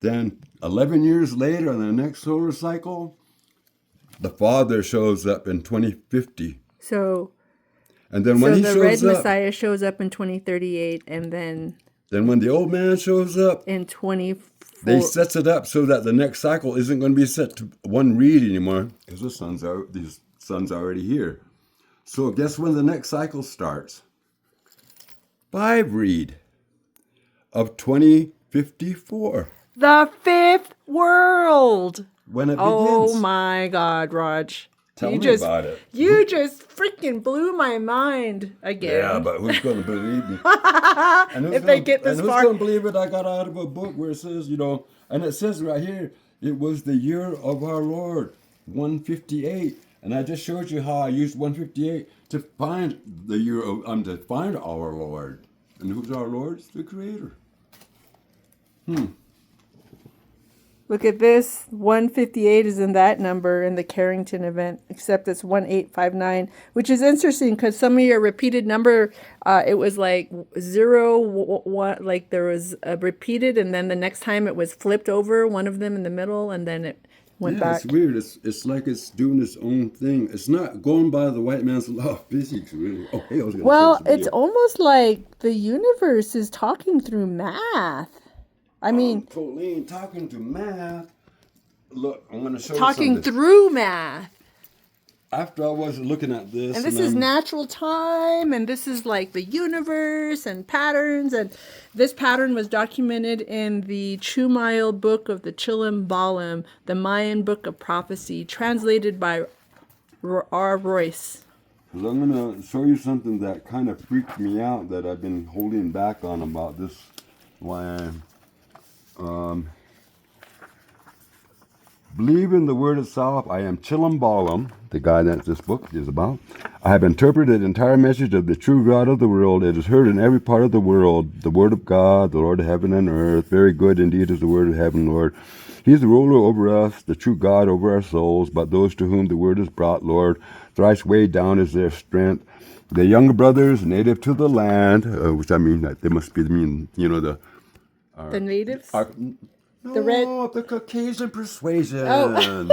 Then 11 years later, on the next solar cycle, the Father shows up in 2050. So And then when he the shows red up, Messiah shows up in 2038, and then when the old man shows up, in 24. they sets it up so that the next cycle isn't going to be set to one read anymore because these sun's already here. So guess when the next cycle starts? 5 read of 2054. The fifth world. When it Oh begins. my God, Raj. Tell me about it. You just freaking blew my mind again. Yeah, but who's going to believe me? If they get this far. Who's going to believe it? I got out of a book where it says, and it says right here, it was the year of our Lord, 158. And I just showed you how I used 158 to find to find our Lord. And who's our Lord? It's the Creator. Look at this. 158 is in that number in the Carrington Event, except it's 1859, which is interesting because some of your repeated number, it was like 1, like there was a repeated, and then the next time it was flipped over, one of them in the middle, and then it went back. It's weird. It's like it's doing its own thing. It's not going by the white man's law of physics, really. Oh, hey, I was going to It's almost like the universe is talking through math. I mean, Colleen, talking to math. Look, I'm going to show you talking something. through math. After I was looking at this, And this is natural time, and this is like the universe and patterns. And this pattern was documented in the Chumayal Book of the Chilam Balam, the Mayan Book of Prophecy, translated by R. Royce. I'm going to show you something that kind of freaked me out that I've been holding back on about this. Why believe in the word itself. I am Chilam Balam, the guy that this book is about. I have interpreted the entire message of the true God of the world. It is heard in every part of the world. The word of God, the Lord of heaven and earth. Very good indeed is the word of heaven, Lord. He is the ruler over us, the true God over our souls. But those to whom the word is brought, Lord, thrice weighed down is their strength. The younger brothers, native to the land, which I mean, they must be The natives? The red... the Caucasian persuasion. Oh.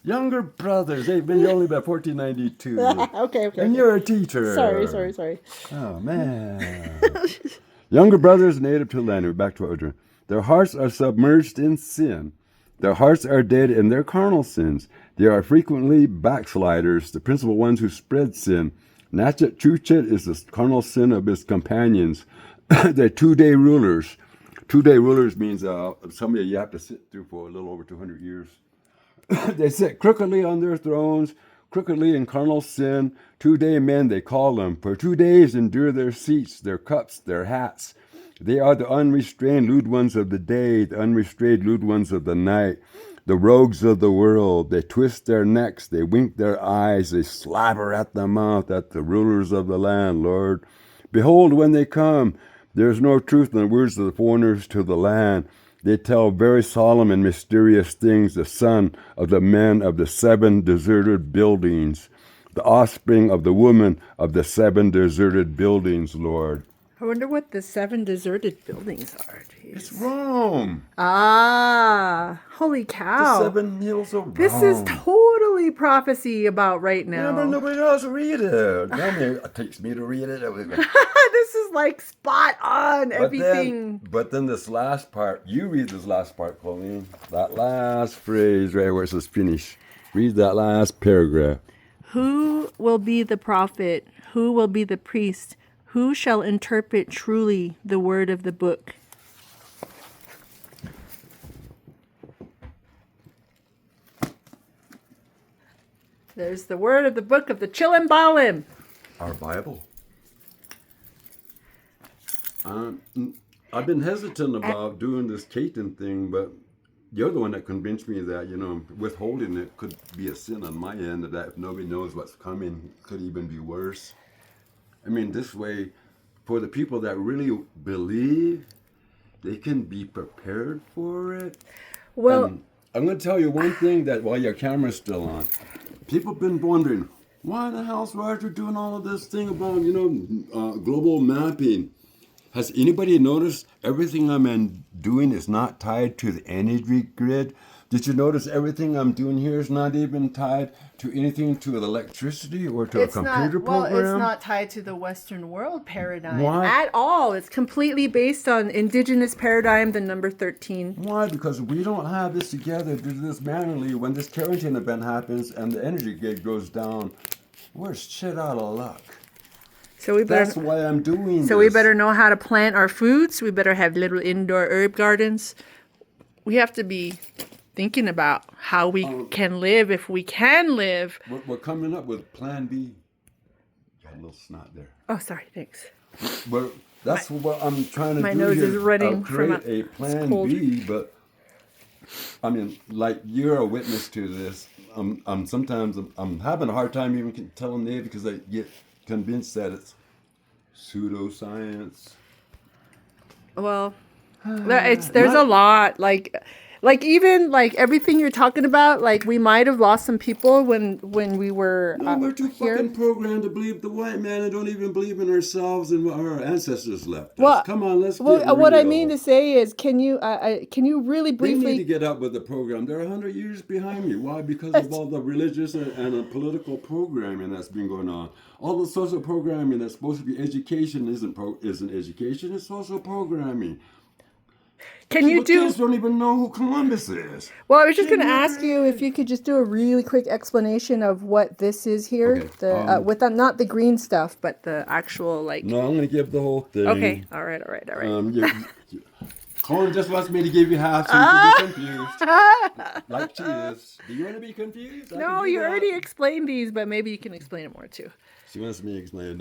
Younger brothers. They've been only about 1492. Okay. And you're a teacher. Sorry. Oh, man. Younger brothers, native to the land. We're back to what we're doing. Their hearts are submerged in sin. Their hearts are dead in their carnal sins. They are frequently backsliders, the principal ones who spread sin. Nachet Chuchet is the carnal sin of his companions. They're 2-day rulers. 2-day rulers means somebody you have to sit through for a little over 200 years. They sit crookedly on their thrones, crookedly in carnal sin. 2-day men, they call them. For 2 days endure their seats, their cups, their hats. They are the unrestrained lewd ones of the day, the unrestrained lewd ones of the night. The rogues of the world, they twist their necks, they wink their eyes, they slabber at the mouth at the rulers of the land, Lord. Behold, when they come, there is no truth in the words of the foreigners to the land. They tell very solemn and mysterious things, the son of the men of the 7 deserted buildings, the offspring of the woman of the 7 deserted buildings, Lord. I wonder what the 7 deserted buildings are. Jeez. It's Rome. Holy cow. The 7 hills of Rome. This is totally prophecy about right now. Yeah, but nobody else read it. It takes me to read it. This is like spot on everything. But then this last part, you read this last part, Colleen. That last phrase right where it says finish. Read that last paragraph. Who will be the prophet? Who will be the priest? Who shall interpret truly the word of the book? There's the word of the book of the Chilam Balam. Our Bible. I've been hesitant about doing this Katun thing, but you're the one that convinced me that, withholding it could be a sin on my end, that if nobody knows what's coming, it could even be worse. I mean, this way, for the people that really believe, they can be prepared for it. Well, I'm going to tell you one thing that while your camera's still on. People have been wondering, why the hell's Roger doing all of this thing about, global mapping? Has anybody noticed everything I'm doing is not tied to the energy grid? Did you notice everything I'm doing here is not even tied to anything to electricity or to a computer program? Well, it's not tied to the Western world paradigm Why? at all. It's completely based on indigenous paradigm, the number 13. Why? Because we don't have this together, do this manually. When this Carrington event happens and the energy grid goes down, we're shit out of luck. So we better. That's why I'm doing So this. we better know how to plant our foods. We better have little indoor herb gardens. We have to be thinking about how we can live if we can live. We're coming up with Plan B. Got a little snot there. Oh, sorry. Thanks. But that's what I'm trying to my do nose here. is running create from a it's Plan cold. B, but I mean, like you're a witness to this. Sometimes I'm having a hard time even telling Nate because I get convinced that it's pseudoscience. Well, there's a lot like even like everything you're talking about. Like we might have lost some people when we were No, we're too here. fucking programmed to believe the white man and don't even believe in ourselves and what our ancestors left us. Well, Come on, let's get what I real. mean to say is, can you really They need to briefly? get up with the program. They're 100 years behind me. Why? Because of all the religious and political programming that's been going on. All the social programming that's supposed to be education isn't education. It's social programming. Can you do? Kids don't even know who Columbus is. Well, I was just going to ask you if you could just do a really quick explanation of what this is here. Okay, With not the green stuff, but the actual like. No, I'm going to give the whole thing. Okay. All right. Colin just wants me to give you half so you can be confused. Like she is. Do you want to be confused? No, you already explained these, but maybe you can explain it more too. She wants me to explain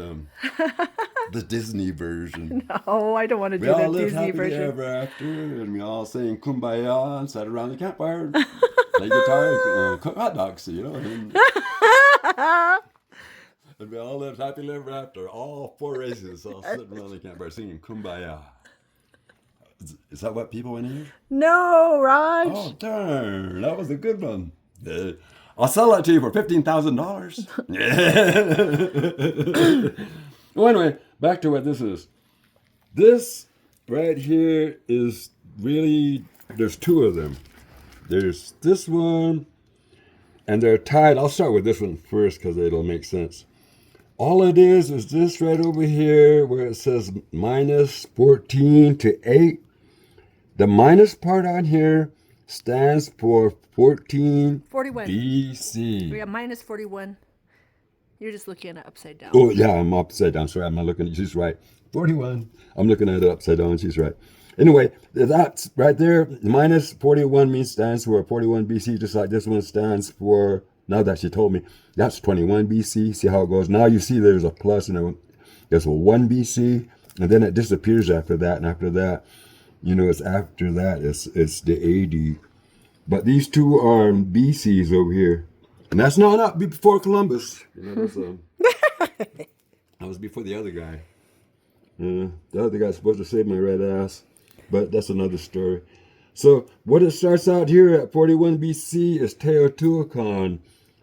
the Disney version. No, I don't want to do We all that lived Disney happily version. ever after, and we all sang Kumbaya and sat around the campfire, play guitar, cook hot dogs, you know. And we all lived happily ever after, all four races, all sitting around the campfire singing Kumbaya. Is that what people want to hear? No, Raj. Oh, darn, that was a good one. I'll sell that to you for $15,000. Well, anyway, back to what this is. This right here is really, there's two of them. There's this one, and they're tied. I'll start with this one first because it'll make sense. All it is this right over here where it says minus 14 to 8. The minus part on here stands for 41 BC. We have minus 41. You're just looking at it upside down. Oh, yeah, I'm upside down. Sorry, I'm not looking at She's right. 41. I'm looking at it upside down. She's right. Anyway, that's right there. Minus 41 stands for 41 BC, just like this one stands for, now that she told me, that's 21 BC. See how it goes? Now you see there's a plus and there's a 1 BC, and then it disappears after that. And after that, it's after that, it's the AD. But these two are BCs over here. And that's not before Columbus. That was before the other guy. The other guy's supposed to save my red ass. But that's another story. So what it starts out here at 41 BC is Teotihuacan.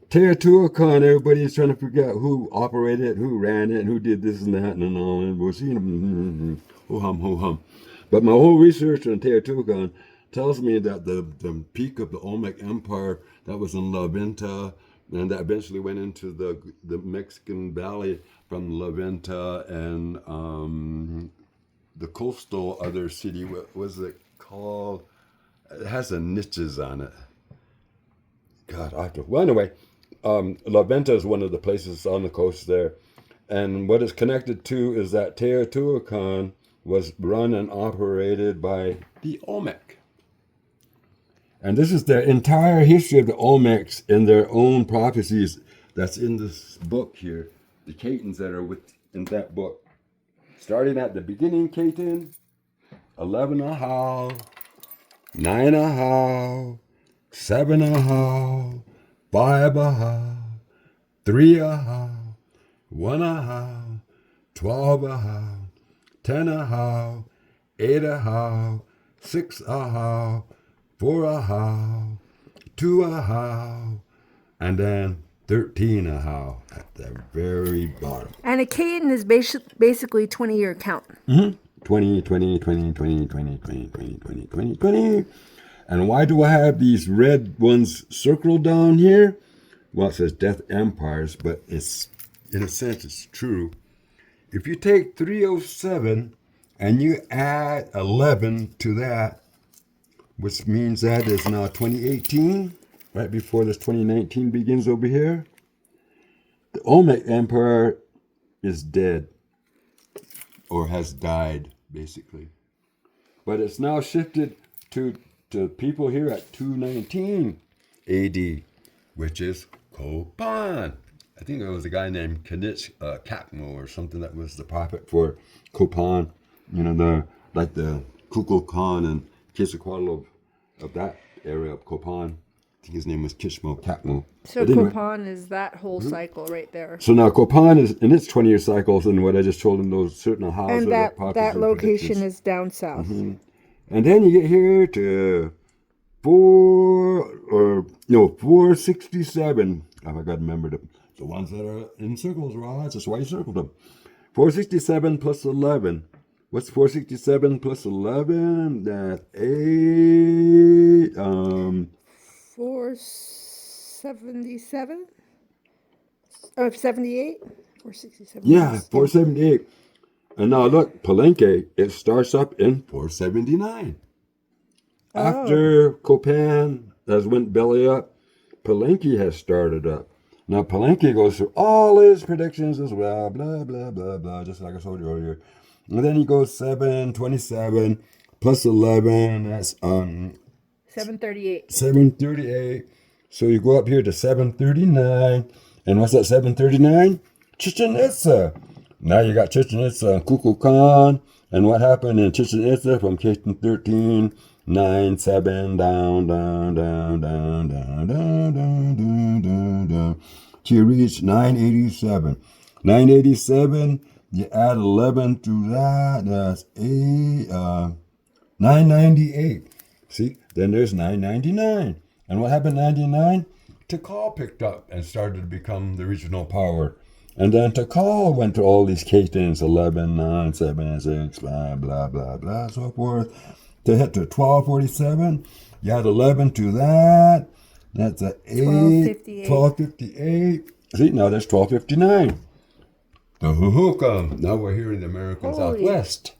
Teotihuacan, everybody's trying to figure out who operated it, who ran it, and who did this and that and all. And we'll see. Ho-hum. But my whole research on Teotihuacan tells me that the peak of the Olmec Empire that was in La Venta, and that eventually went into the Mexican Valley from La Venta and the coastal other city. What was it called? It has the niches on it. God, I have to. Well, anyway, La Venta is one of the places on the coast there. And what it's connected to is that Teotihuacan was run and operated by the Olmec. And this is the entire history of the Olmecs in their own prophecies that's in this book here. The Catons that are in that book. Starting at the beginning, Caton, 11 a how, 9 a how, 7 a how, 5 a how, 3 a how, 1 a how, 12 a how, 10 a how, 8 a how, 6 a how, 4 a how, 2 a how, and then 13 a how at the very bottom. And a Caton is basically 20-year count. Mm-hmm. 20, 20, 20, 20, 20, 20, 20, 20, 20, 20. And why do I have these red ones circled down here? Well, it says Death Empires, but it's, in a sense, it's true. If you take 307 and you add 11 to that, which means that is now 2018, right before this 2019 begins over here, the Olmec Empire is dead, or has died, basically. But it's now shifted to people here at 219 AD, which is Copan. I think it was a guy named Kanich Katmo or something that was the prophet for Copan. You know, the Kukulkan and Quetzalcoatl of that area of Copan. I think his name was Kishmo Katmo. So But anyway, Copan is that whole cycle right there. so now Copan is in its 20-year cycles, and what I just told him, those certain houses And of prophecies that and location predictions. is down south. And then you get here to 467. I got to remember the ones that are in circles, Rod. That's why you circled them. 467 plus 11. What's 467 plus 11? That's 8. 477? Oh, 78? 467. Yeah, 478. And now look, Palenque, it starts up in 479. After Copan has went belly up, Palenque has started up. Now Palenque goes through all his predictions as well, blah, blah, blah, blah, just like I told you earlier. And then he goes 727 plus 11, that's 738. 738. So you go up here to 739. And what's that 739? Chichen Itza. Now you got Chichen Itza and Kukulkan. And what happened in Chichen Itza from Chichen 13, 9, 7, down, down, down, down, down, down, down, down, down, down, till you reach 987. 987, you add 11 to that, that's 998. See, then there's 999. And what happened in 99? Tikal picked up and started to become the regional power. And then Tikal went to all these Catons, 11, 9, 7, 6, blah, blah, blah, blah, so forth. To hit to 1247, you add 11 to that. That's a 8, 1258. See, now there's 1259. The Huhukum. Now we're here in the American Southwest.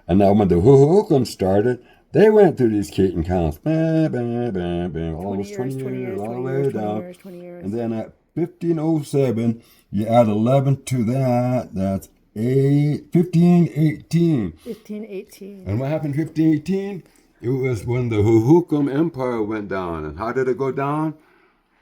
And now when the Huhukum started, they went through these Caton counts. Bam, bam, bam, bam. Almost 20 years, all the way down. 20 years. And then at 1507, you add 11 to that. That's 1518. 1518. And what happened in 1518? It was when the Huhukum Empire went down. And how did it go down?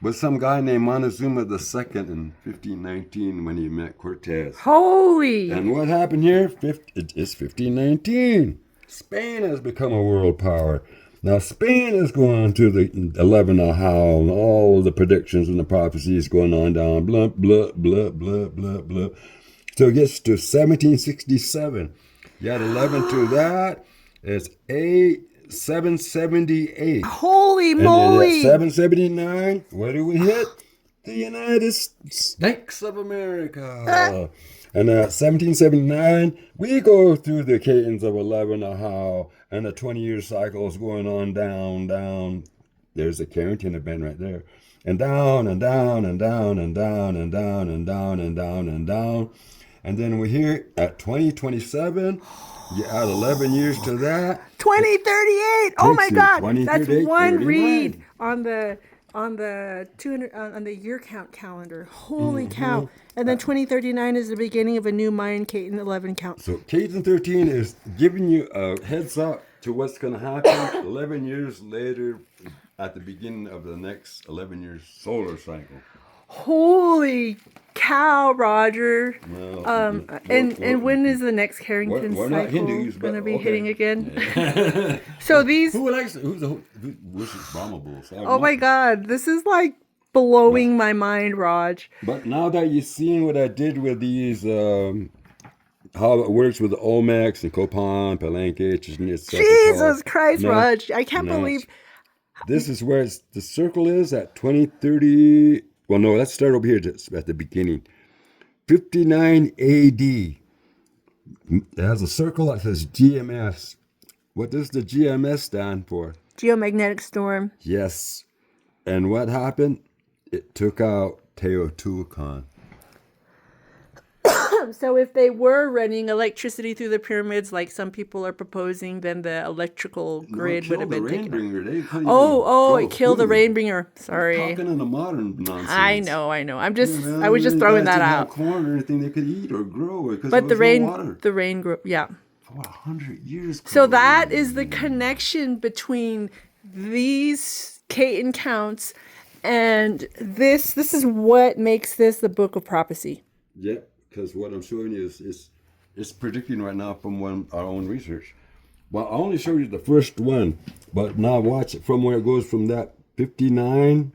With some guy named Montezuma II in 1519 when he met Cortez. Holy! And what happened here? It's 1519. Spain has become a world power. Now Spain is going to the 11 Ahau and all the predictions and the prophecies going on down. Blah, blah, blah, blah, blah, blah. So it gets to 1767. You add 11 to that. It's 778. Holy And moly! then at 779, where do we hit? The United States of America. And at 1779, we go through the cadence of 11 Ahau, and the 20-year cycle is going on down, down. There's the Carrington Event right there. And down, and down, and down, and down, and down, and down, and down, and down. And then we're here at 2027. You add 11 years to that. 2038. Oh my God, 2038, that's one 39. read on the 200 on the year count calendar. Holy cow! And then 2039 is the beginning of a new Mayan Katun 11 count. So Katun 13 is giving you a heads up to what's going to happen 11 years later at the beginning of the next 11 years solar cycle. Holy cow, Roger! Well, And when is the next Carrington we're not cycle Hindus, going to but be okay. hitting again? So these. Who wishes Brahma bulls? Oh my God, this is like blowing my mind, Raj. But now that you've seen what I did with these, how it works with the Olmecs and Copan, Palenque, Jesus Christ, Raj! I can't believe. This is where the circle is at 2030. Well, no, let's start over here at the beginning. 59 AD. It has a circle that says GMS. What does the GMS stand for? Geo-Magnetic Storm. Yes. And what happened? It took out Teotihuacan. So if they were running electricity through the pyramids, like some people are proposing, then the electrical grid would have been taken out. Oh, it killed the Rainbringer. Sorry. Talking in a modern nonsense. I know. I was just throwing that out. Corn or anything they could eat or grow because But there was no water. the rain grew, yeah. For 100 years. So that is the connection between these Katun counts and this. This is what makes this the Book of Prophecy. Yep. Because what I'm showing you is predicting right now from our own research. Well, I only showed you the first one, but now watch it from where it goes from that 59,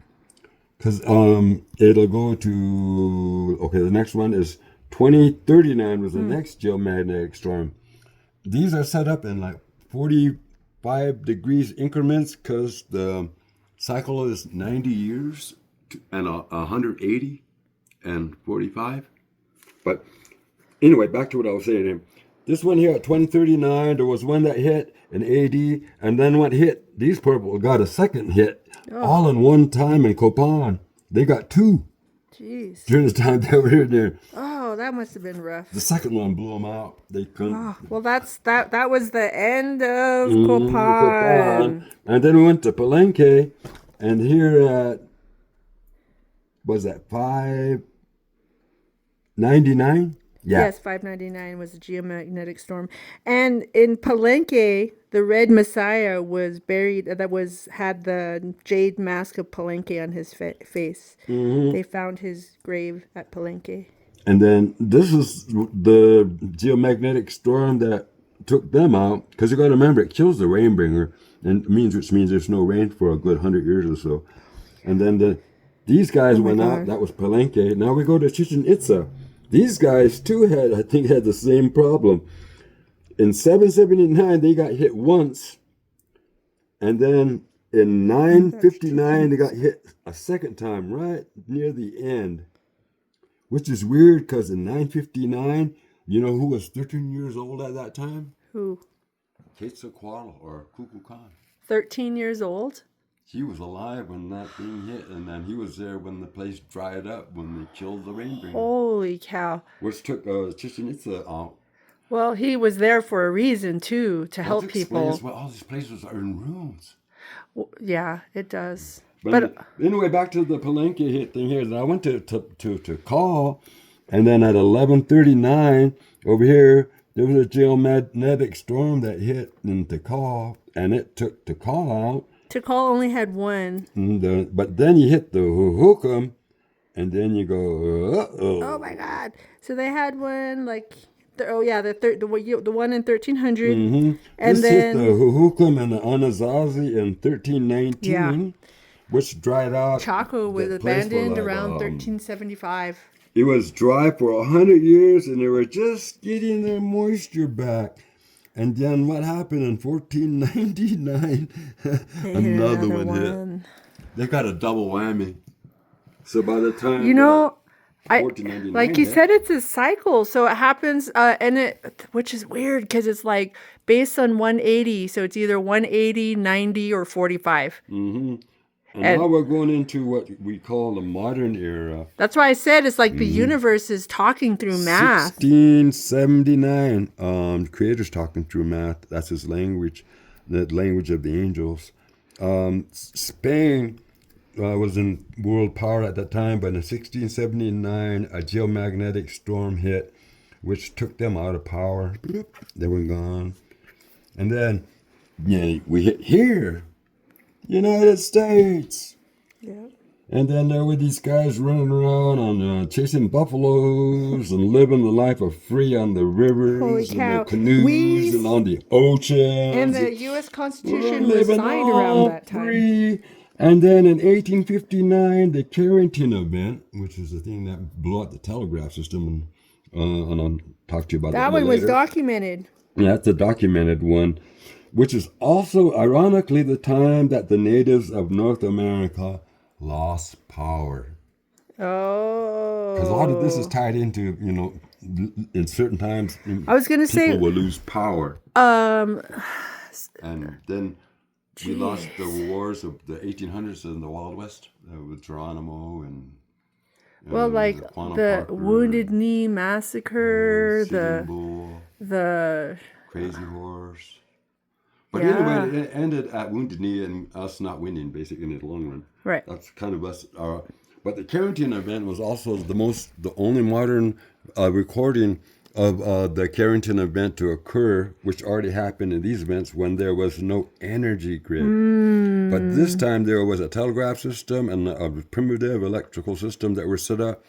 because it'll go to, okay, the next one is 2039 was the next geomagnetic storm. These are set up in like 45 degrees increments because the cycle is 90 years and 180 and 45. But anyway, back to what I was saying. This one here at 2039, there was one that hit in AD, and then what hit, these purple got a second hit, all in one time in Copan. They got two. Jeez. During the time they were here there. Oh, that must have been rough. The second one blew them out. They couldn't. Oh, well, that was the end of Copan. And then we went to Palenque, and here at, was that 599? Yeah. Yes, 599 was a geomagnetic storm. And in Palenque, the red Messiah was buried, had the jade mask of Palenque on his face. Mm-hmm. They found his grave at Palenque. And then this is the geomagnetic storm that took them out, because you got to remember, it kills the rainbringer, which means there's no rain for a good 100 years or so. And then these guys went out. That was Palenque. Now we go to Chichen Itza. These guys too had the same problem. In 779 they got hit once, and then in 959 they got hit a second time right near the end, which is weird because in 959, you know who was 13 years old at that time? Who? Quetzalcoatl or Kukulkan. 13 years old? He was alive when that thing hit, and then he was there when the place dried up, when they killed the rainbringer. Holy cow. Which took Chichen Itza out. Well, he was there for a reason, too, to help people. Well, all these places are in ruins. Well, yeah, it does. But anyway, back to the Palenque hit thing here. I went to call, and then at 11:39 over here, there was a geomagnetic storm that hit in Tikal, and it took Tikal out. Tikal only had one. But then you hit the Hukum, and then you go, uh-oh. Oh, my God. So they had one, like, the one in 1300. Mm-hmm. And this then hit the Hukum and the Anasazi in 1319, which dried out. Chaco was abandoned around 1375. It was dry for 100 years, and they were just getting their moisture back. And then what happened in 1499? another one hit. They got a double whammy. So by the time like you said, it's a cycle. So it happens, which is weird because it's like based on 180. So it's either 180, 90, or 45. Mm-hmm. And now we're going into what we call the modern era. That's why I said it's like the universe is talking through math. 1679, the Creator's talking through math. That's his language, the language of the angels. Spain was in world power at that time, but in 1679, a geomagnetic storm hit, which took them out of power. They were gone. And then we hit here. United States. Yeah. And then there were these guys running around on chasing buffaloes and living the life of free on the rivers and the canoes and on the oceans. And the U.S. Constitution was signed around that time. Free. And then in 1859, the Carrington Event, which is the thing that blew out the telegraph system, and I'll talk to you about that one later. Was documented. Yeah, that's a documented one. Which is also, ironically, the time that the natives of North America lost power. Oh. Because a lot of this is tied into, in certain times, I was gonna people say, will lose power. um, And then we lost the wars of the 1800s in the Wild West with Geronimo and well, like Quanah the Parker Wounded and Knee Massacre, Sitting Bull, the Crazy Horse. But yeah, anyway, it ended at Wounded Knee and us not winning, basically, in the long run. right. That's kind of us. But the Carrington event was also the only modern recording of the Carrington event to occur, which already happened in these events when there was no energy grid. But this time there was a telegraph system and a primitive electrical system that were set up,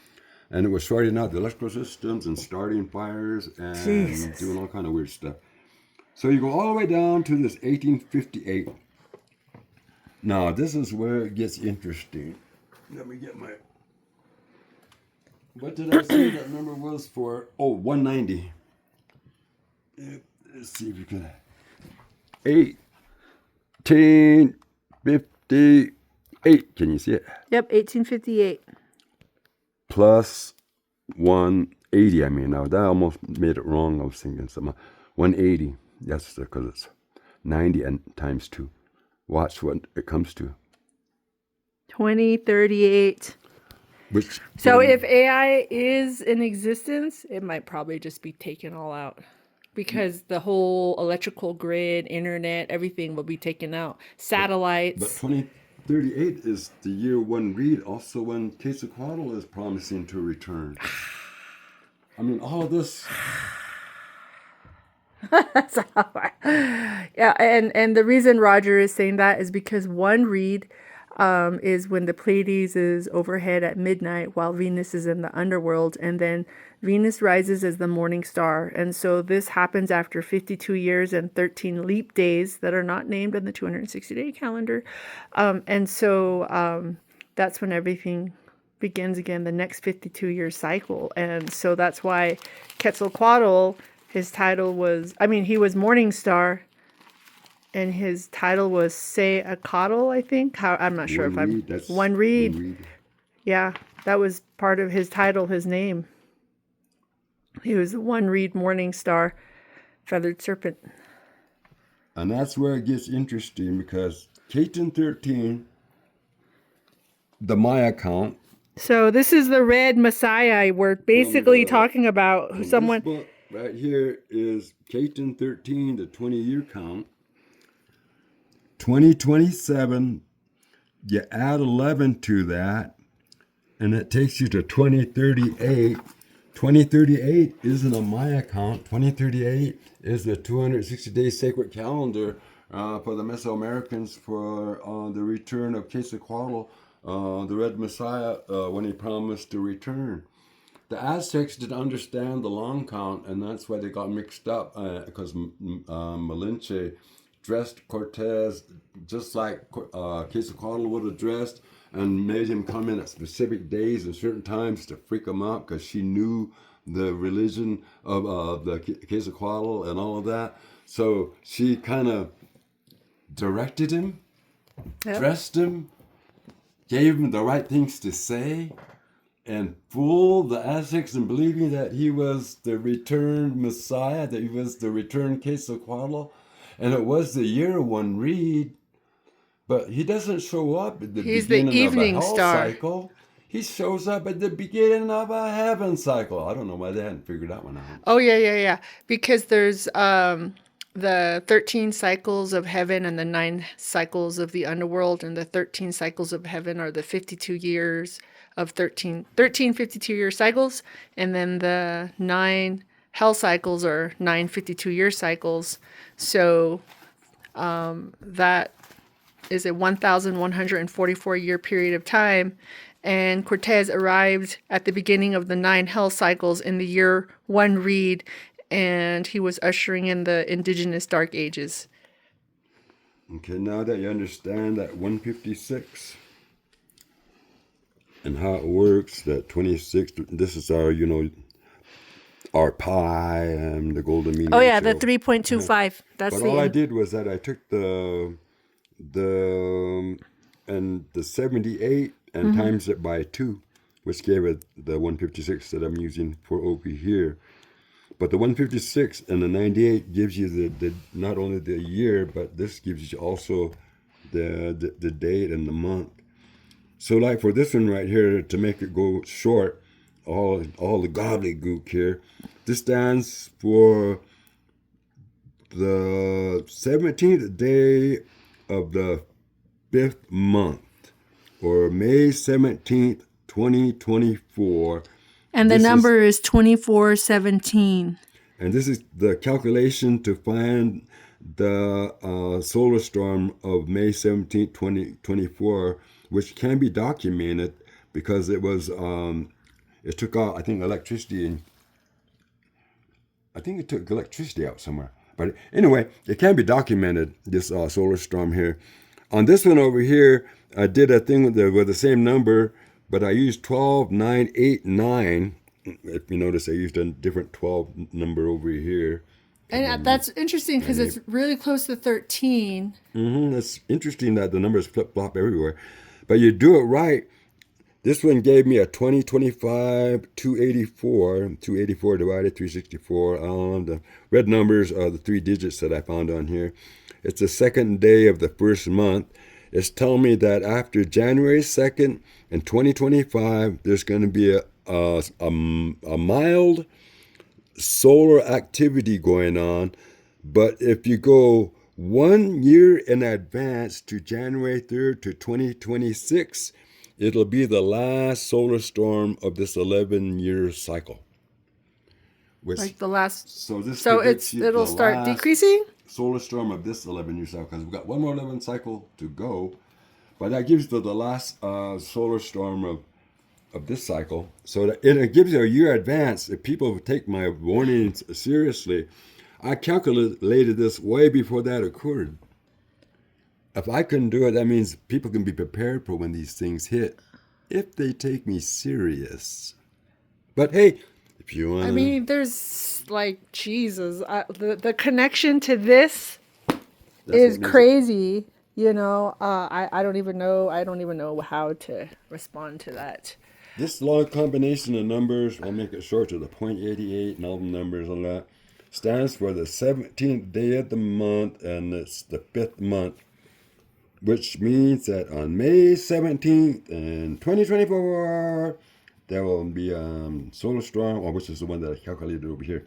and it was sorting out the electrical systems and starting fires and Jesus. doing all kind of weird stuff. So you go all the way down to this 1858. Now, this is where it gets interesting. Let me get my... What did I say that number was for? Oh, 190. Let's see if you can... 1858. Can you see it? Yep, 1858. Plus 180. I mean, now that almost made it wrong. I was thinking something. 180. That's because it's 90 and times 2. Watch what it comes to. 2038. Which So if AI is in existence, it might probably just be taken all out. Because the whole electrical grid, internet, everything will be taken out. But Satellites. 2038 is the year one read, also when Quetzalcoatl is promising to return. I mean, all of this. Yeah, and the reason Roger is saying that is because one read is when the Pleiades is overhead at midnight while Venus is in the underworld, and then Venus rises as the morning star. And so this happens after 52 years and 13 leap days that are not named in the 260-day calendar. And so that's when everything begins again, the next 52-year cycle. And so that's why Quetzalcoatl, his title was, he was Morning Star, and his title was Seacatl, I think. I'm not sure if I'm... One read. Yeah, that was part of his title, his name. He was the one read Morning Star, Feathered Serpent. And that's where it gets interesting because Katun 13, the Maya count. So this is the red Messiah. We're basically talking about someone... This book right here is Katun 13, the 20-year count. 2027, you add 11 to that, and it takes you to 2038. 2038 isn't a Maya count. 2038 is the 260-day sacred calendar for the Mesoamericans for the return of Quetzalcoatl, the Red Messiah, when he promised to return. The Aztecs didn't understand the long count, and that's why they got mixed up because Malinche dressed Cortez just like Quetzalcoatl would have dressed and made him come in at specific days and certain times to freak him out because she knew the religion of the Quetzalcoatl and all of that. So she kind of directed him, dressed him, gave him the right things to say, and fooled the Aztecs in believing that he was the returned Messiah, that he was the returned Quetzalcoatl. And it was the year one read, but he doesn't show up at the beginning of a hell cycle. He shows up at the beginning of a heaven cycle. I don't know why they hadn't figured that one out. Oh, yeah. Because there's the 13 cycles of heaven and the 9 cycles of the underworld, and the 13 cycles of heaven are the 52 years of 13 52-year cycles, and then the 9 hell cycles are 9 52-year cycles. So that is a 1,144-year period of time. And Cortez arrived at the beginning of the 9 hell cycles in the year one read, and he was ushering in the indigenous dark ages. Okay, now that you understand that 156 and how it works, that 26, this is our, our pi and the golden mean Oh, yeah, ratio. the 3.25. But all I did was that I took the 78 and times it by 2. which gave it the 156 that I'm using for over here. But the 156 and the 98 gives you the not only the year, but this gives you also the date and the month. So like for this one right here, to make it go short, all the gobbledygook here, this stands for the 17th day of the 5th month, or May 17th, 2024. And the number is 2417. And this is the calculation to find the solar storm of May 17th, 2024, which can be documented because it was, it took out, I think, electricity, and I think it took electricity out somewhere. But anyway, it can be documented, this solar storm here. On this one over here, I did a thing with the same number, but I used 12, 9, 8, 9. If you notice, I used a different 12 number over here. And that's interesting because it's really close to 13. It's interesting that the numbers flip-flop everywhere. But you do it right. This one gave me a 2025 284. 284 divided 364. The red numbers are the 3 digits that I found on here. It's the second day of the first month. It's telling me that after January 2nd in 2025, there's going to be a mild solar activity going on. But if you go 1 year in advance to January 3rd to 2026, it'll be the last solar storm of this 11-year cycle. Like the last. So it'll start decreasing? Solar storm of this 11-year cycle, because we've got one more 11 cycle to go. But that gives the last solar storm of this cycle. So that it gives you a year advance. If people take my warnings seriously, I calculated this way before that occurred. If I couldn't do it, that means people can be prepared for when these things hit, if they take me serious. But hey, if you want to... I mean, there's like, Jesus, the connection to this is crazy. You know, I don't even know how to respond to that. This long combination of numbers, I'll make it short to the 0.88 and all the numbers on that, stands for the 17th day of the month, and it's the 5th month, which means that on May 17th in 2024, there will be a solar storm, which is the one that I calculated over here.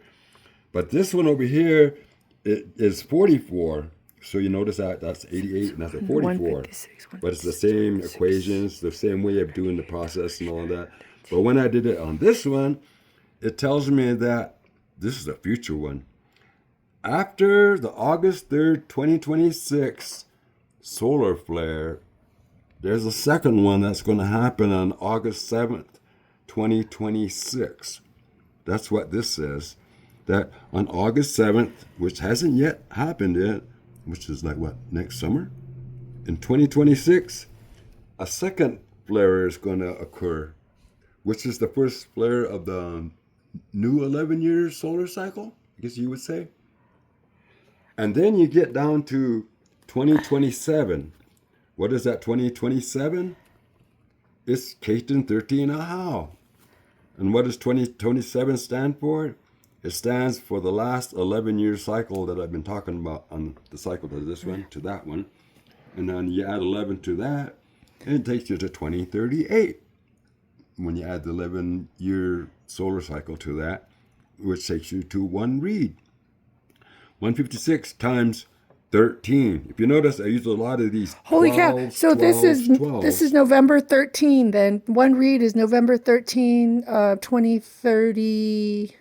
But this one over here, it is 44. So you notice that that's 88 and that's a 44. But it's the same equations, the same way of doing the process and all of that. But when I did it on this one, it tells me that this is a future one. After the August 3rd, 2026 solar flare, there's a second one that's going to happen on August 7th, 2026. That's what this says. That on August 7th, which hasn't yet happened yet, which is like what, next summer? In 2026, a second flare is going to occur, which is the first flare of the new 11-year solar cycle, I guess you would say. And then you get down to 2027. What is that 2027? It's Katun 13 Ahau. And what does 2027 stand for? It stands for the last 11-year cycle that I've been talking about, on the cycle to this one, to that one. And then you add 11 to that, and it takes you to 2038. When you add the 11-year solar cycle to that, which takes you to one read. 156 times 13. If you notice, I use a lot of these 12s, Holy cow. So 12s. this is November 13 then. One read is November 13, 2038.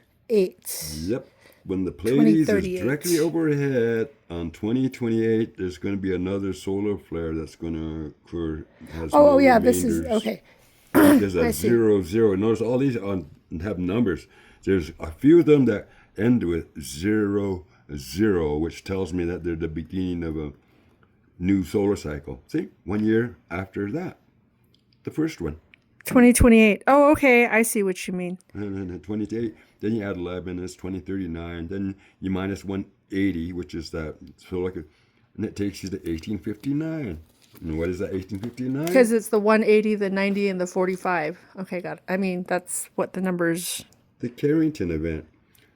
Yep. When the Pleiades is directly overhead on 2028, there's going to be another solar flare that's going to occur. This is, okay. There's a 0, 0. Notice all these have numbers. There's a few of them that end with 0, 0, which tells me that they're the beginning of a new solar cycle. See, 1 year after that, the first one. 2028. Oh, okay. I see what you mean. And then 28. Then you add 11, it's 2039. Then you minus 180, which is that solar, and it takes you to 1859. And what is that, 1859? Because it's the 180, the 90, and the 45. Okay, got it. I mean, that's what the numbers. The Carrington Event.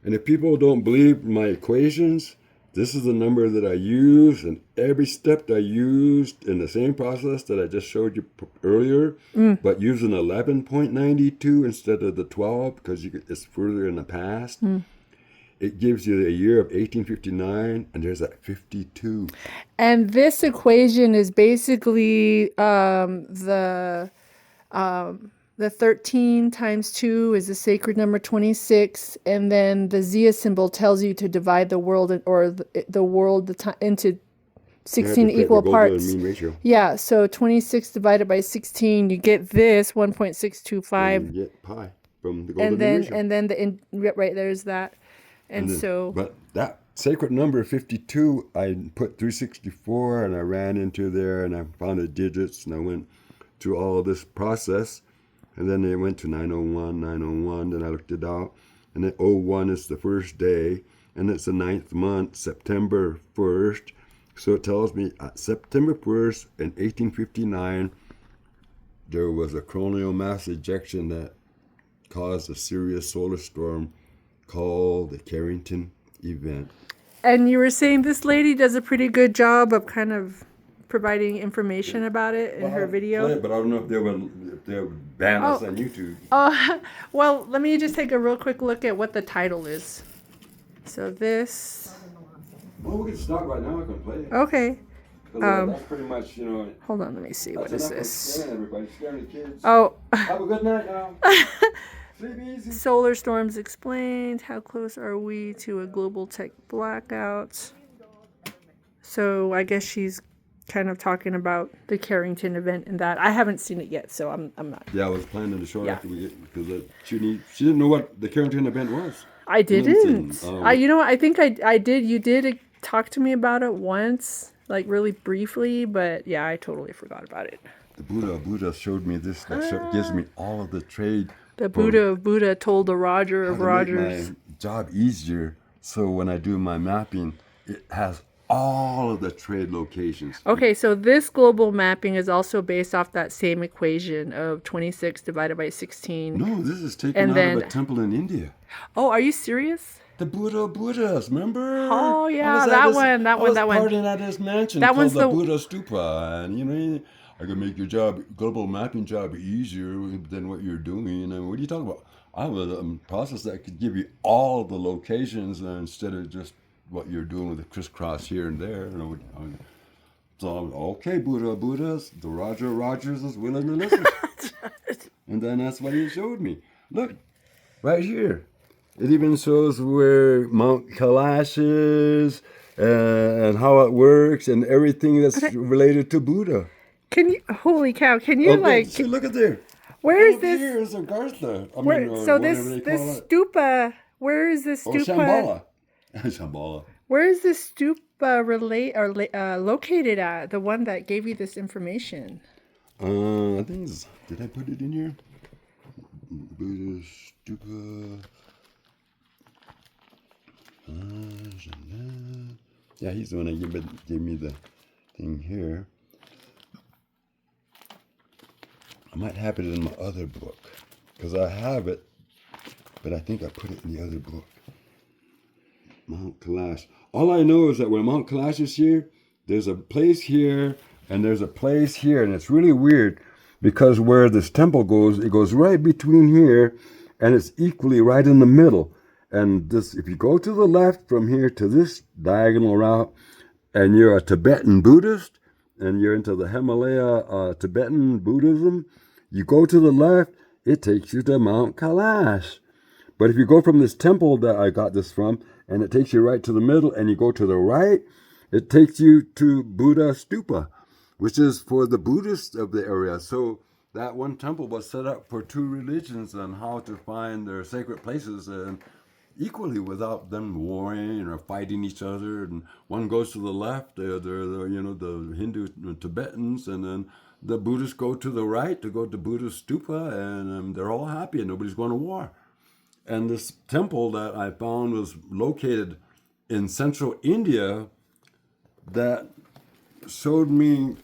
And if people don't believe my equations, this is the number that I use, and every step that I used in the same process that I just showed you earlier, but using 11.92 instead of the 12 because it's further in the past. It gives you the year of 1859, and there's that 52. And this equation is basically the 13 times 2 is the sacred number 26, and then the Zia symbol tells you to divide the world into 16 equal parts. Mean ratio. Yeah, so 26 divided by 16, you get this 1.625. And you get pi from the golden mean ratio. And then right there's that. But that sacred number 52, I put 364, and I ran into there, and I found the digits, and I went through all of this process. And then they went to 901, then I looked it out. And then 01 is the first day, and it's the 9th month, September 1st. So it tells me September 1st in 1859, there was a coronal mass ejection that caused a serious solar storm called the Carrington Event. And you were saying this lady does a pretty good job of kind of providing information about it in her video. But I don't know if they would ban us on YouTube. Well, let me just take a real quick look at what the title is. So this. Well, we can start right now. I can play it. Okay. That's pretty much, Hold on, let me see. What is this? Scaring everybody, scaring the kids. Oh. Have a good night now. Sleep easy. Solar storms explained. How close are we to a global tech blackout? So I guess she's kind of talking about the Carrington event and that. I haven't seen it yet, so I'm not. Yeah, I was planning to show it after we get, because she didn't know what the Carrington event was. I didn't. You know what? I think I did. You did talk to me about it once, like really briefly, but yeah, I totally forgot about it. The Buddha showed me this. That gives me all of the trade. The Buddha of Buddha told the Roger of Rogers. Make my job easier, so when I do my mapping, it has all of the trade locations. Okay, so this global mapping is also based off that same equation of 26 divided by 16. No, this is taken out of a temple in India. Oh, are you serious? The Buddhas, remember? Oh, yeah, that one. I was partying at his mansion called the Buddha Stupa, and I could make your global mapping job easier than what you're doing. And what are you talking about? I have a process that could give you all the locations instead of just what you're doing with the crisscross here and there. So, okay, Buddhas, the Rogers is willing to listen. And then that's what he showed me. Look, right here. It even shows where Mount Kailash is and how it works and everything that's related to Buddha. Holy cow, can you See, look at there. Where is this? Here is Agartha. This stupa, where is this stupa? Shambhala. Where is this stupa located at? The one that gave you this information? I think did I put it in here? Buddha stupa. Yeah, he's the one that gave me the thing here. I might have it in my other book because I have it, but I think I put it in the other book. Mount Kailash. All I know is that when Mount Kailash is here, there's a place here and there's a place here, and it's really weird because where this temple goes, it goes right between here, and it's equally right in the middle. And this, if you go to the left from here to this diagonal route, and you're a Tibetan Buddhist, and you're into the Himalaya Tibetan Buddhism, you go to the left, it takes you to Mount Kailash. But if you go from this temple that I got this from, and it takes you right to the middle, and you go to the right, it takes you to Buddha Stupa, which is for the Buddhists of the area. So that one temple was set up for two religions on how to find their sacred places and equally without them warring or fighting each other. And one goes to the left, they're the Hindu Tibetans, and then the Buddhists go to the right to go to Buddha Stupa, and they're all happy and nobody's going to war. And this temple that I found was located in central India that showed me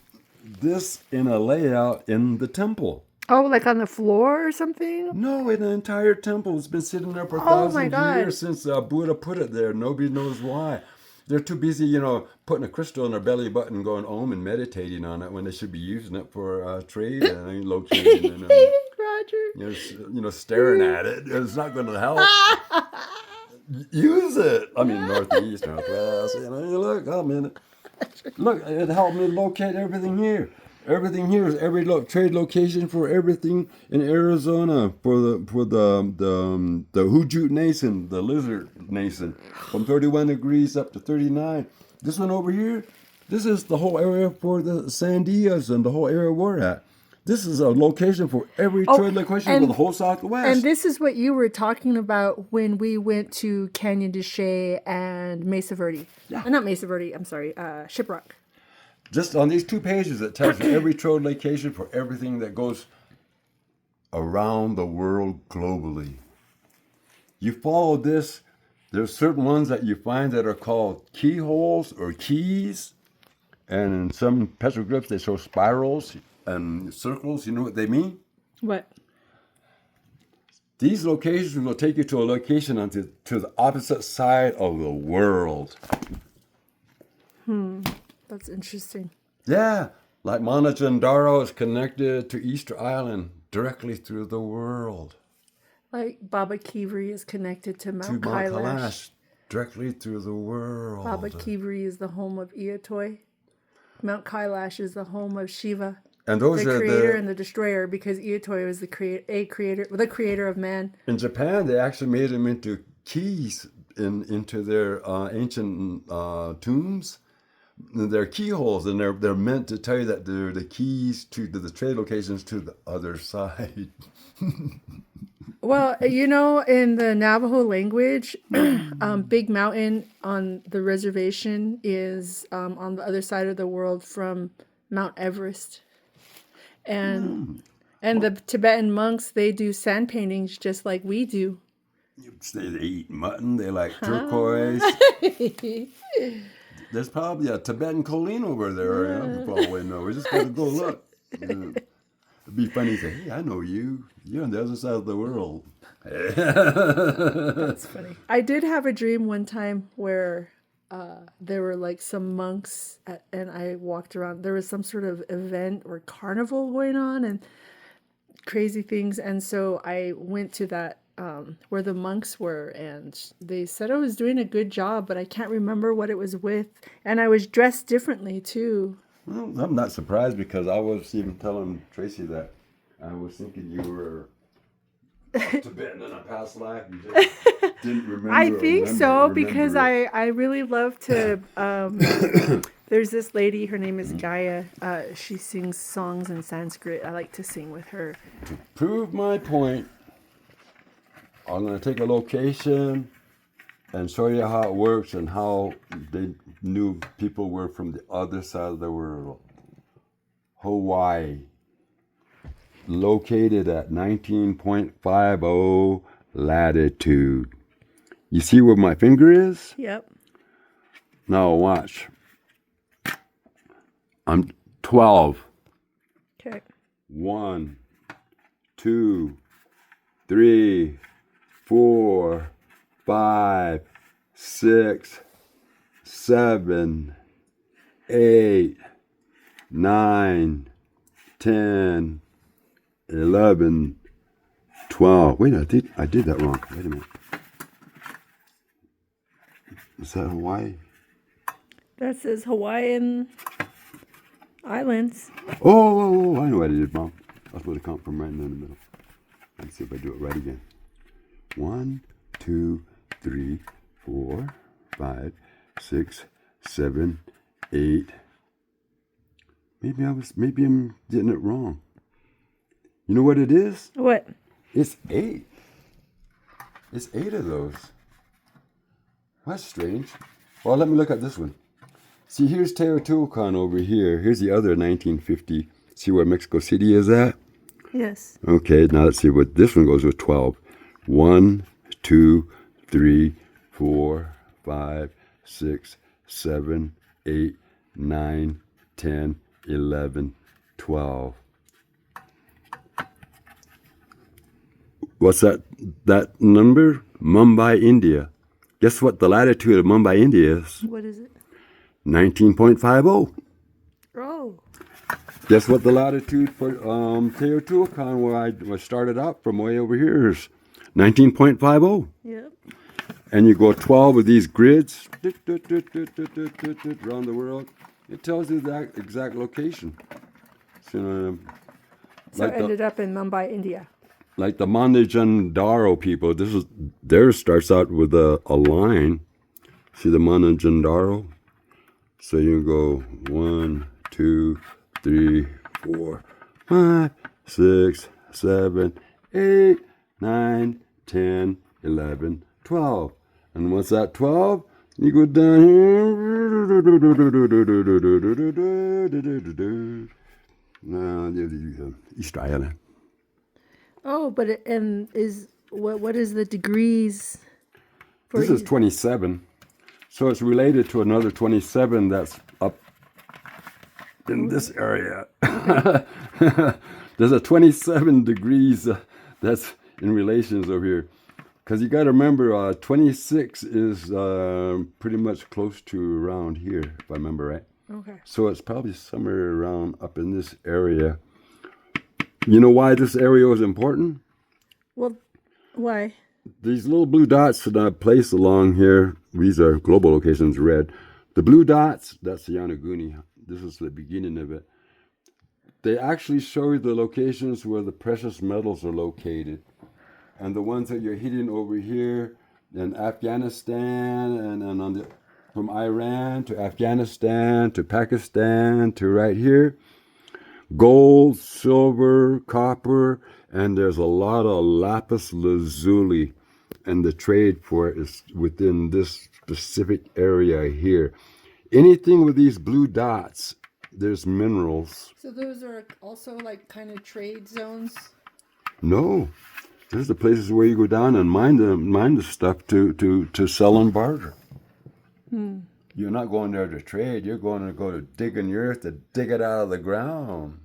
this in a layout in the temple. Oh, like on the floor or something? No, in the entire temple. It's been sitting there for Oh my thousands of God. years since Buddha put it there. Nobody knows why. They're too busy, putting a crystal in their belly button, going om and meditating on it when they should be using it for trade and locating and Roger. staring at it. It's not going to help. Use it. I mean, northeast, northwest. Look, look, it helped me locate everything here. Everything here is every trade location for everything in Arizona for the Hujut Nation, the lizard nation, from 31 degrees up to 39. This one over here, this is the whole area for the Sandias and the whole area we're at. This is a location for every trade location for the whole Southwest. And this is what you were talking about when we went to Canyon de Chelly and Mesa Verde. Yeah. Not Mesa Verde, I'm sorry, Shiprock. Just on these 2 pages, it tells you every trade location for everything that goes around the world globally. You follow this, there's certain ones that you find that are called keyholes or keys. And in some petroglyphs, they show spirals and circles. You know what they mean? What? These locations will take you to a location to the opposite side of the world. That's interesting. Yeah, like Manajandaro is connected to Easter Island directly through the world. Like Baba Kivri is connected to Mount Kailash. Kailash, directly through the world. Baba Kivri is the home of Iatoy. Mount Kailash is the home of Shiva, And those the are creator and the destroyer, because Iatoy was the creator of man. In Japan, they actually made them into keys into their ancient tombs. They're keyholes, and they're meant to tell you that they're the keys to the trade locations to the other side. Well, in the Navajo language, Big Mountain on the reservation is on the other side of the world from Mount Everest. And the Tibetan monks, they do sand paintings just like we do. They eat mutton, they like turquoise. There's probably a Tibetan Colleen over there. For all we know. We just got to go look. It'd be funny to say, hey, I know you. You're on the other side of the world. That's funny. I did have a dream one time where there were like some monks and I walked around. There was some sort of event or carnival going on and crazy things. And so I went to that where the monks were, and they said I was doing a good job, but I can't remember what it was with. And I was dressed differently too. Well, I'm not surprised, because I was even telling Tracy that I was thinking you were Tibetan in a past life. You just didn't remember. I think so, because I really love to. There's this lady, her name is Gaia. She sings songs in Sanskrit. I like to sing with her. To prove my point, I'm going to take a location and show you how it works and how they knew people were from the other side of the world. Hawaii, located at 19.50 latitude. You see where my finger is? Yep. Now watch. I'm 12. Okay. 1, 2, 3, 4, 5, 6, 7, 8, 9, 10, 11, 12. Wait, I did that wrong. Wait a minute. Is that Hawaii? That says Hawaiian Islands. Oh, I know what I did wrong. I was supposed to count from right in the middle. Let's see if I do it right again. 1, 2, 3, 4, 5, 6, 7, 8. Maybe I'm getting it wrong. You know what it is? What? It's 8. It's 8 of those. That's strange. Well, let me look at this one. See, here's Teotihuacan over here. Here's the other 1950. See where Mexico City is at? Yes. Okay, now let's see what this one goes with 12. 1, 2, 3, 4, 5, 6, 7, 8, 9, 10, 11, 12. What's that number? Mumbai, India. Guess what the latitude of Mumbai, India is? What is it? 19.50. Oh. Guess what the latitude for Teotihuacan, where I started out from way over here, is 19.50. Yep. And you go 12 of these grids around the world. It tells you the exact location. So, So it ended up in Mumbai, India. Like the Mohenjo-Daro people, theirs starts out with a line. See the Mohenjo-Daro? So you go 1, 2, 3, 4, 5, 6, 7, 8, 9, 10, 11, 12. And what's that 12? You go down here. East Island. Oh, but what is the degrees? For This is 27. So it's related to another 27 that's up in this area. There's a 27 degrees that's in relations over here. Because you got to remember, 26 is pretty much close to around here, if I remember right. Okay. So it's probably somewhere around up in this area. You know why this area is important? Well, why? These little blue dots that I place along here, these are global locations, red. The blue dots, that's the Yanaguni. This is the beginning of it. They actually show you the locations where the precious metals are located. And the ones that you're hitting over here in Afghanistan and on from Iran to Afghanistan to Pakistan to right here, gold, silver, copper, and there's a lot of lapis lazuli, and the trade for it is within this specific area here. Anything with these blue dots, there's minerals. So those are also like kind of trade zones? No. There's the places where you go down and mine the stuff to sell and barter. You're not going there to trade. You're going to go to dig in the earth to dig it out of the ground.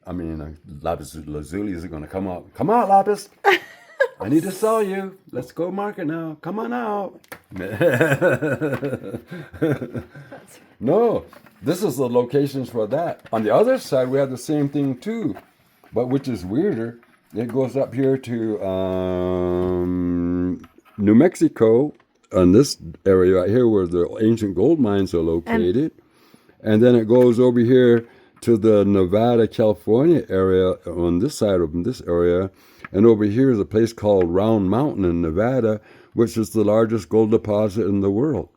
I mean, lapis lazuli is going to come out. Come out, lapis. I need to sell you. Let's go market now. Come on out. No, this is the locations for that. On the other side, we have the same thing too, but which is weirder. It goes up here to New Mexico, on this area right here where the ancient gold mines are located. And then it goes over here to the Nevada, California area on this side of this area. And over here is a place called Round Mountain in Nevada, which is the largest gold deposit in the world.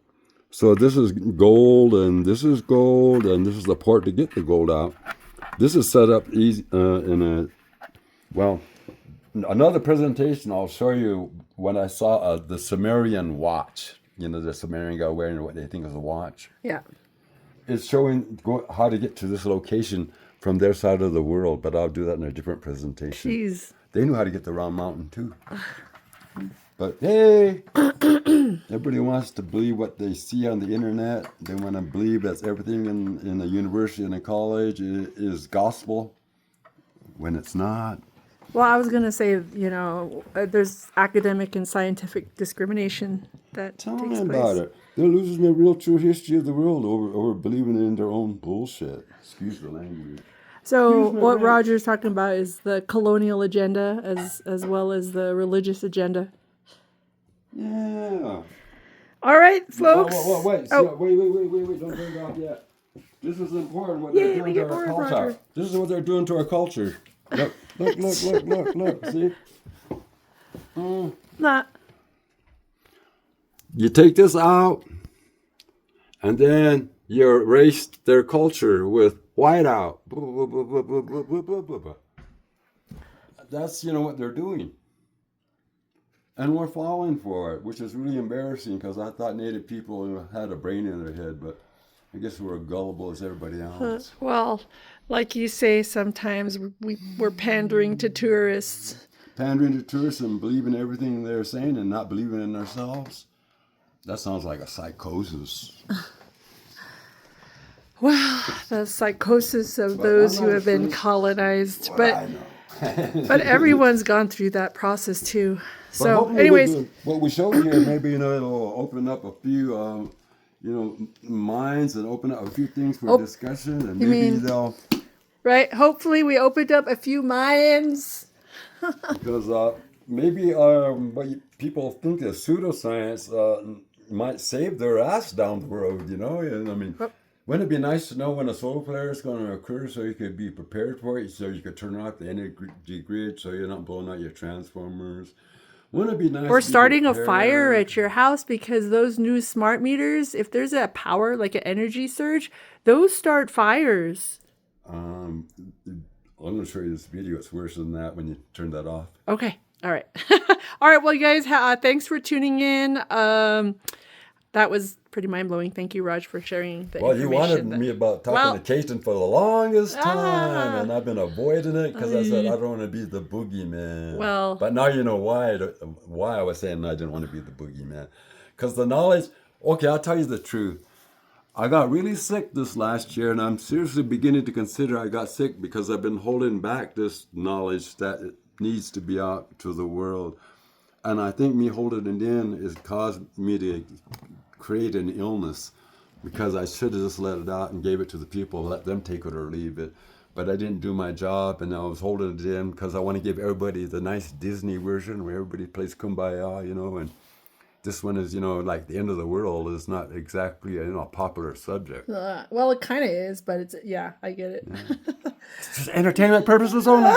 So this is gold, and this is gold, and this is the port to get the gold out. This is set up easy another presentation I'll show you when I saw the Sumerian watch. You know, the Sumerian guy wearing what they think is a watch. Yeah. It's showing how to get to this location from their side of the world, but I'll do that in a different presentation. Jeez. They knew how to get to Round Mountain too. But hey, everybody wants to believe what they see on the internet. They want to believe that everything in a university and a college is gospel, when it's not. Well, I was going to say, there's academic and scientific discrimination that Tell takes me place. about it. They're losing the real true history of the world over believing in their own bullshit. Excuse the language. So what Roger's talking about is the colonial agenda as well as the religious agenda. Yeah. All right, folks. Wait. Don't bring it off yet. This is important what they're doing to our culture. Roger. This is what they're doing to our culture. Look. See? Not. You take this out, and then you erase their culture with white out. That's, what they're doing. And we're falling for it, which is really embarrassing because I thought Native people had a brain in their head, but I guess we're gullible as everybody else. Well, like you say, sometimes we're pandering to tourists. Pandering to tourists and believing everything they're saying and not believing in ourselves. That sounds like a psychosis. Well, the psychosis of those who have been colonized. I know. But everyone's gone through that process too. But So, hopefully anyways, what we showed here, maybe, it'll open up a few, minds and open up a few things for discussion, and maybe they'll... right? Hopefully we opened up a few Mayans. Because maybe what people think is pseudoscience might save their ass down the road, And I mean, wouldn't it be nice to know when a solar flare is going to occur so you could be prepared for it, so you could turn off the energy grid so you're not blowing out your transformers? Wouldn't it be nice? Or starting a fire at your house, because those new smart meters, if there's a power, like an energy surge, those start fires. I'm going to show you this video. It's worse than that when you turn that off. Okay. All right. All right. Well, you guys, thanks for tuning in. That was pretty mind-blowing. Thank you, Raj, for sharing the information. You wanted me about talking to Kaiten for the longest time, and I've been avoiding it because I said I don't want to be the boogeyman. Well, but now you know why I was saying I didn't want to be the boogeyman. Because the knowledge, okay, I'll tell you the truth. I got really sick this last year, and I'm seriously beginning to consider I got sick because I've been holding back this knowledge that it needs to be out to the world. And I think me holding it in has caused me to create an illness, because I should have just let it out and gave it to the people, let them take it or leave it. But I didn't do my job, and I was holding it in because I want to give everybody the nice Disney version where everybody plays Kumbaya, and this one is, like the end of the world is not exactly a popular subject. Well, it kind of is, but it's, I get it. It's just entertainment purposes only.